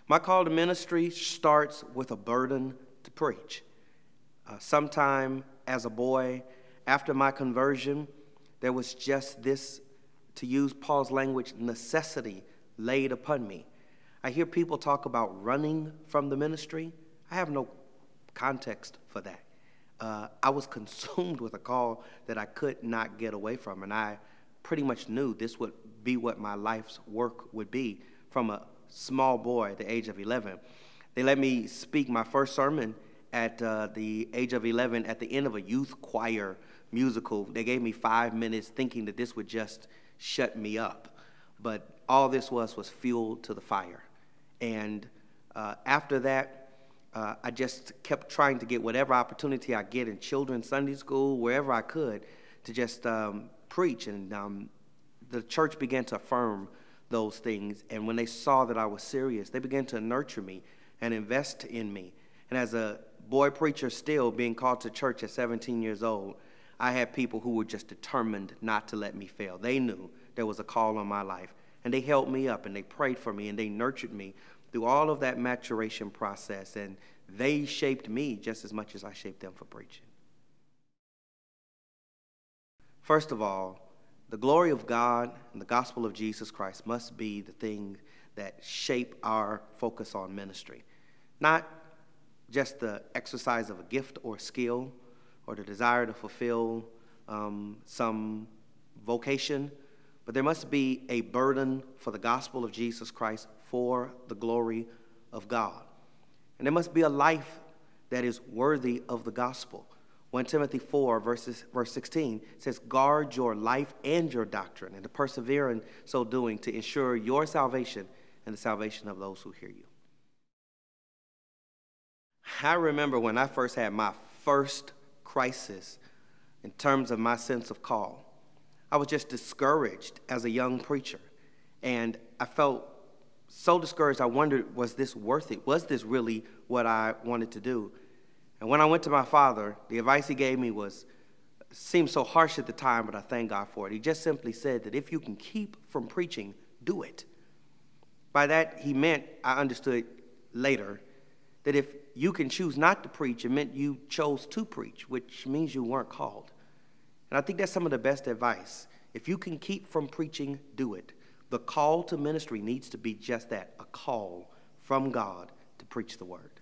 My call to ministry starts with a burden to preach. Sometime as a boy, after my conversion, there was just this, to use Paul's language, necessity laid upon me. I hear people talk about running from the ministry. I have no context for that. I was consumed with a call that I could not get away from, and I pretty much knew this would be what my life's work would be from a small boy at the age of 11. They let me speak my first sermon at the age of 11 at the end of a youth choir musical. They gave me 5 minutes thinking that this would just shut me up. But all this was fuel to the fire. And after that, I just kept trying to get whatever opportunity I get in children's Sunday school, wherever I could, to just preach. And the church began to affirm those things. And when they saw that I was serious, they began to nurture me and invest in me. And as a boy preacher still being called to church at 17 years old, I had people who were just determined not to let me fail. They knew there was a call on my life. And they held me up and they prayed for me and they nurtured me through all of that maturation process. And they shaped me just as much as I shaped them for preaching. First of all, the glory of God and the gospel of Jesus Christ must be the thing that shape our focus on ministry. Not just the exercise of a gift or skill or the desire to fulfill some vocation, but there must be a burden for the gospel of Jesus Christ for the glory of God. And there must be a life that is worthy of the gospel. 1 Timothy 4, verse 16 says, guard your life and your doctrine, and to persevere in so doing, to ensure your salvation and the salvation of those who hear you. I remember when I first had my first crisis in terms of my sense of call. I was just discouraged as a young preacher, and I felt so discouraged. I wondered, was this worth it? Was this really what I wanted to do? And when I went to my father, the advice he gave me seemed so harsh at the time, but I thank God for it. He just simply said that if you can keep from preaching, do it. By that, he meant, I understood later, that if you can choose not to preach, it meant you chose to preach, which means you weren't called. And I think that's some of the best advice. If you can keep from preaching, do it. The call to ministry needs to be just that, a call from God to preach the word.